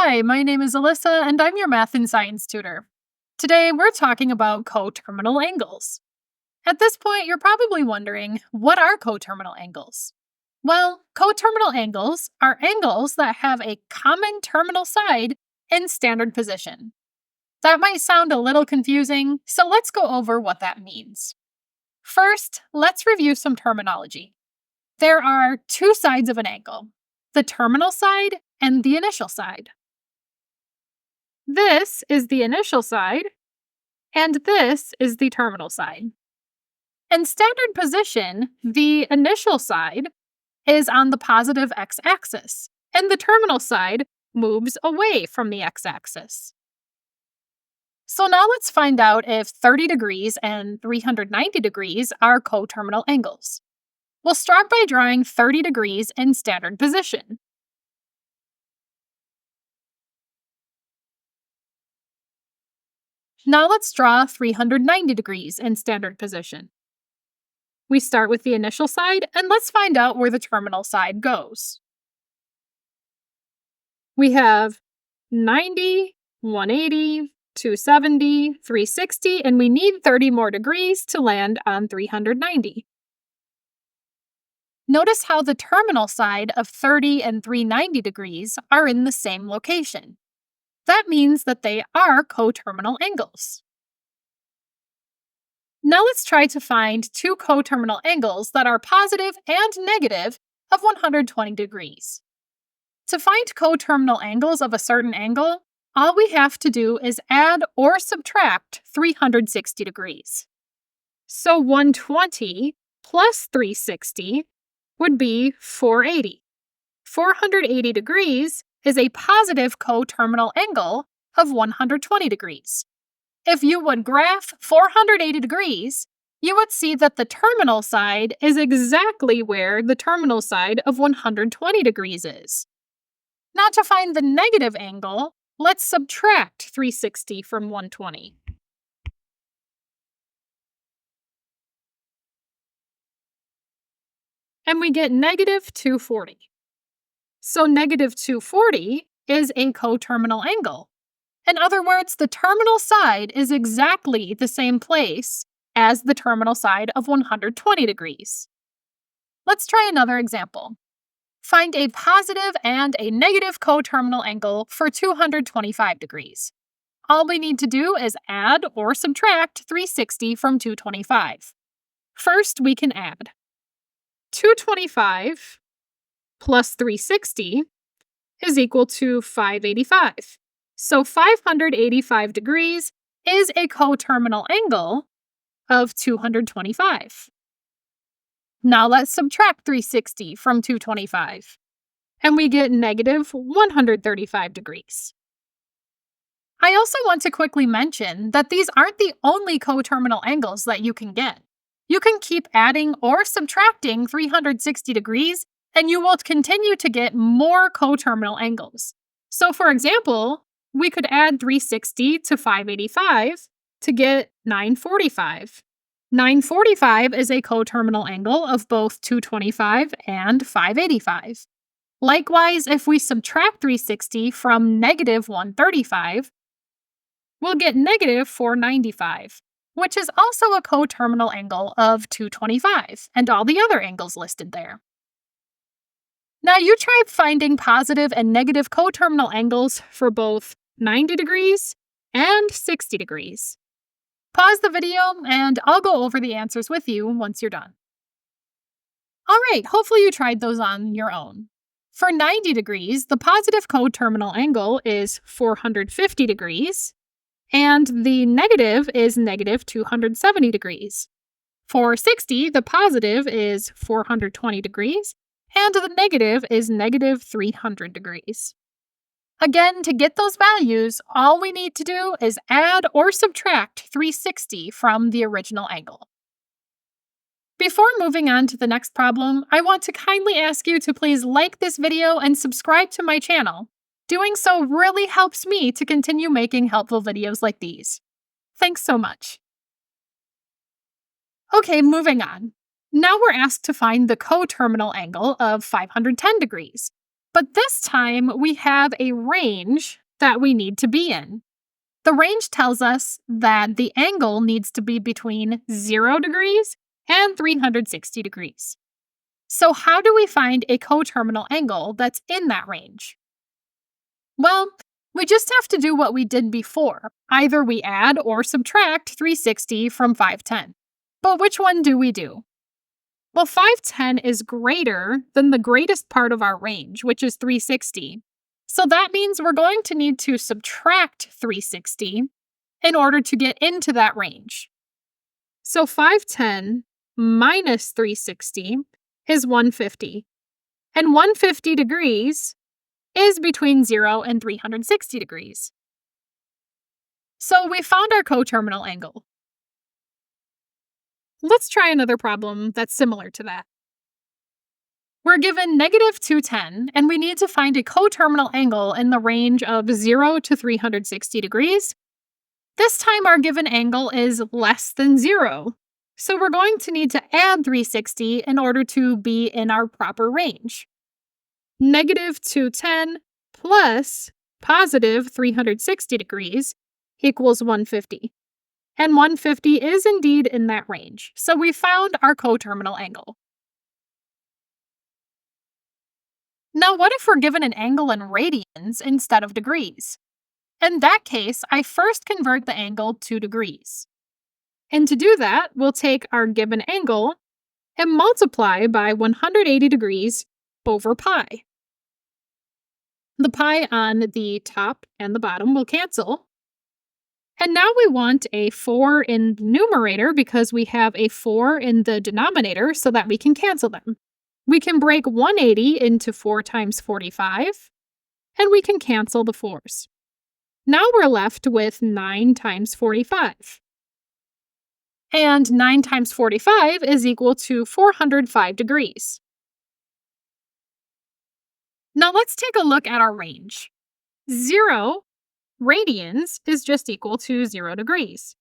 Hi, my name is Alyssa, and I'm your math and science tutor. Today, we're talking about coterminal angles. At this point, you're probably wondering, what are coterminal angles? Well, coterminal angles are angles that have a common terminal side in standard position. That might sound a little confusing, so let's go over what that means. First, let's review some terminology. There are two sides of an angle, the terminal side and the initial side. This is the initial side, and this is the terminal side. In standard position, the initial side is on the positive x-axis, and the terminal side moves away from the x-axis. So now let's find out if 30 degrees and 390 degrees are coterminal angles. We'll start by drawing 30 degrees in standard position. Now let's draw 390 degrees in standard position. We start with the initial side, and let's find out where the terminal side goes. We have 90, 180, 270, 360, and we need 30 more degrees to land on 390. Notice how the terminal side of 30 and 390 degrees are in the same location. That means that they are coterminal angles. Now let's try to find two coterminal angles that are positive and negative of 120 degrees. To find coterminal angles of a certain angle, all we have to do is add or subtract 360 degrees. So 120 plus 360 would be 480. 480 degrees is a positive coterminal angle of 120 degrees. If you would graph 480 degrees, you would see that the terminal side is exactly where the terminal side of 120 degrees is. Now to find the negative angle, let's subtract 360 from 120. And we get negative 240. So negative 240 is a coterminal angle. In other words, the terminal side is exactly the same place as the terminal side of 120 degrees. Let's try another example. Find a positive and a negative coterminal angle for 225 degrees. All we need to do is add or subtract 360 from 225. First, we can add 225 plus 360 is equal to 585. So 585 degrees is a coterminal angle of 225. Now let's subtract 360 from 225, and we get negative 135 degrees. I also want to quickly mention that these aren't the only coterminal angles that you can get. You can keep adding or subtracting 360 degrees, and you will continue to get more coterminal angles. So for example, we could add 360 to 585 to get 945. 945 is a coterminal angle of both 225 and 585. Likewise, if we subtract 360 from negative 135, we'll get negative 495, which is also a coterminal angle of 225, and all the other angles listed there. Now you try finding positive and negative coterminal angles for both 90 degrees and 60 degrees. Pause the video and I'll go over the answers with you once you're done. Alright, hopefully you tried those on your own. For 90 degrees, the positive coterminal angle is 450 degrees, and the negative is negative 270 degrees. For 60, the positive is 420 degrees, and the negative is negative 300 degrees. Again, to get those values, all we need to do is add or subtract 360 from the original angle. Before moving on to the next problem, I want to kindly ask you to please like this video and subscribe to my channel. Doing so really helps me to continue making helpful videos like these. Thanks so much. Okay, moving on. Now we're asked to find the coterminal angle of 510 degrees. But this time we have a range that we need to be in. The range tells us that the angle needs to be between 0 degrees and 360 degrees. So how do we find a coterminal angle that's in that range? Well, we just have to do what we did before. Either we add or subtract 360 from 510. But which one do we do? Well, 510 is greater than the greatest part of our range, which is 360. So that means we're going to need to subtract 360 in order to get into that range. So 510 minus 360 is 150. And 150 degrees is between 0 and 360 degrees. So we found our coterminal angle. Let's try another problem that's similar to that. We're given negative 210, and we need to find a coterminal angle in the range of 0 to 360 degrees. This time our given angle is less than 0, so we're going to need to add 360 in order to be in our proper range. Negative 210 plus positive 360 degrees equals 150. And 150 is indeed in that range, so we found our coterminal angle. Now, what if we're given an angle in radians instead of degrees? In that case, I first convert the angle to degrees. And to do that, we'll take our given angle and multiply by 180 degrees over pi. The pi on the top and the bottom will cancel. And now we want a 4 in the numerator because we have a 4 in the denominator so that we can cancel them. We can break 180 into 4 times 45, and we can cancel the 4s. Now we're left with 9 times 45. And 9 times 45 is equal to 405 degrees. Now let's take a look at our range. 0 radians is just equal to 0 degrees.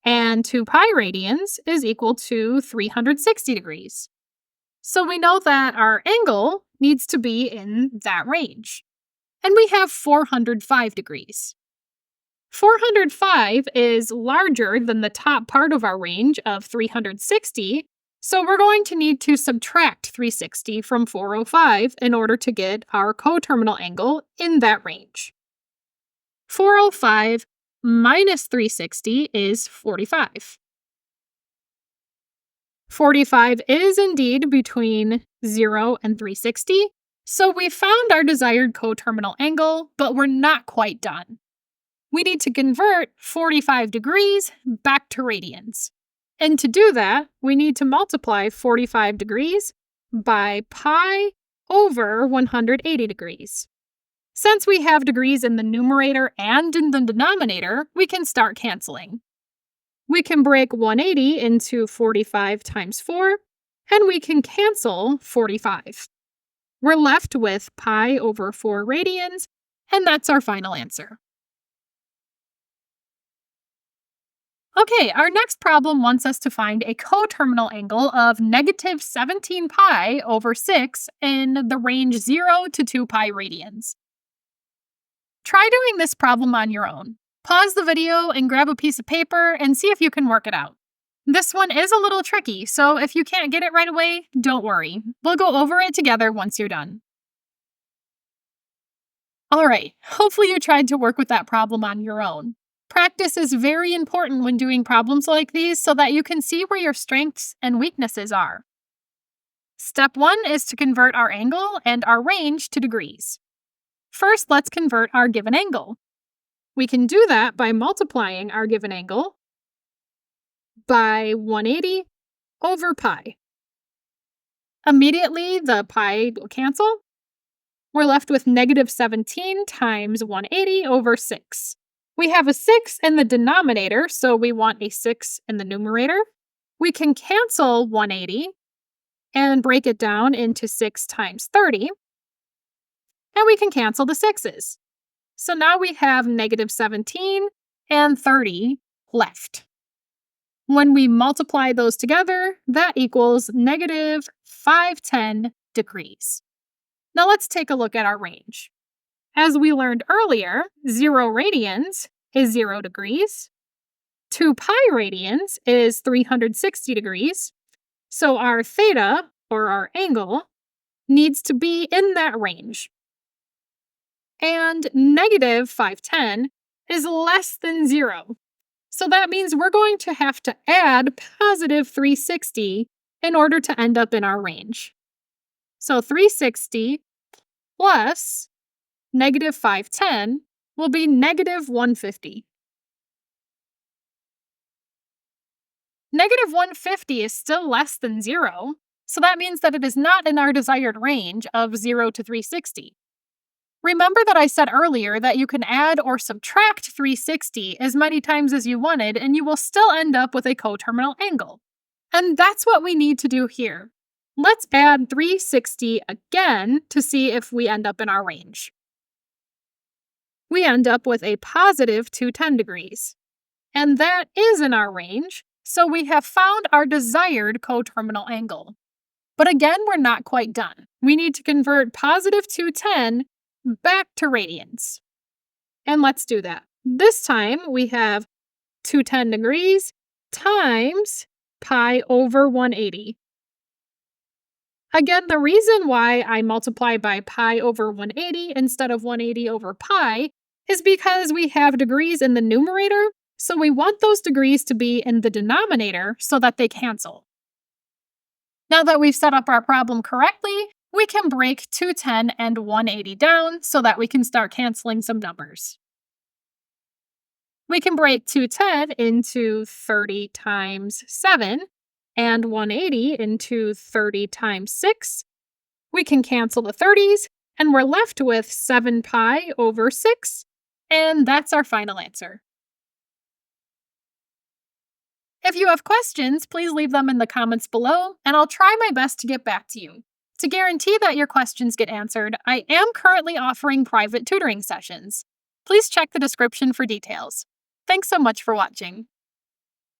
And 2 pi radians is equal to 360 degrees. So we know that our angle needs to be in that range. And we have 405 degrees. 405 is larger than the top part of our range of 360, so we're going to need to subtract 360 from 405 in order to get our coterminal angle in that range. 405 minus 360 is 45. 45 is indeed between 0 and 360, so we found our desired coterminal angle, but we're not quite done. We need to convert 45 degrees back to radians. And to do that, we need to multiply 45 degrees by pi over 180 degrees. Since we have degrees in the numerator and in the denominator, we can start canceling. We can break 180 into 45 times 4, and we can cancel 45. We're left with pi over 4 radians, and that's our final answer. Okay, our next problem wants us to find a coterminal angle of negative 17 pi over 6 in the range 0 to 2 pi radians. Try doing this problem on your own. Pause the video and grab a piece of paper and see if you can work it out. This one is a little tricky, so if you can't get it right away, don't worry. We'll go over it together once you're done. Alright, hopefully you tried to work with that problem on your own. Practice is very important when doing problems like these so that you can see where your strengths and weaknesses are. Step 1 is to convert our angle and our range to degrees. First, let's convert our given angle. We can do that by multiplying our given angle by 180 over pi. Immediately, the pi will cancel. We're left with negative 17 times 180 over 6. We have a 6 in the denominator, so we want a 6 in the numerator. We can cancel 180 and break it down into 6 times 30. And we can cancel the 6's. So now we have negative 17 and 30 left. When we multiply those together, that equals negative 510 degrees. Now let's take a look at our range. As we learned earlier, 0 radians is 0 degrees. 2 pi radians is 360 degrees. So our theta, or our angle, needs to be in that range. And negative 510 is less than 0. So that means we're going to have to add positive 360 in order to end up in our range. So 360 plus negative 510 will be negative 150. Negative 150 is still less than 0, so that means that it is not in our desired range of 0 to 360. Remember that I said earlier that you can add or subtract 360 as many times as you wanted, and you will still end up with a coterminal angle. And that's what we need to do here. Let's add 360 again to see if we end up in our range. We end up with a positive 210 degrees. And that is in our range, so we have found our desired coterminal angle. But again, we're not quite done. We need to convert positive 210 back to radians. And let's do that. This time we have 210 degrees times pi over 180. Again, the reason why I multiply by pi over 180 instead of 180 over pi is because we have degrees in the numerator, so we want those degrees to be in the denominator so that they cancel. Now that we've set up our problem correctly, we can break 210 and 180 down so that we can start canceling some numbers. We can break 210 into 30 times 7 and 180 into 30 times 6. We can cancel the 30s, and we're left with 7 pi over 6, and that's our final answer. If you have questions, please leave them in the comments below, and I'll try my best to get back to you. To guarantee that your questions get answered, I am currently offering private tutoring sessions. Please check the description for details. Thanks so much for watching.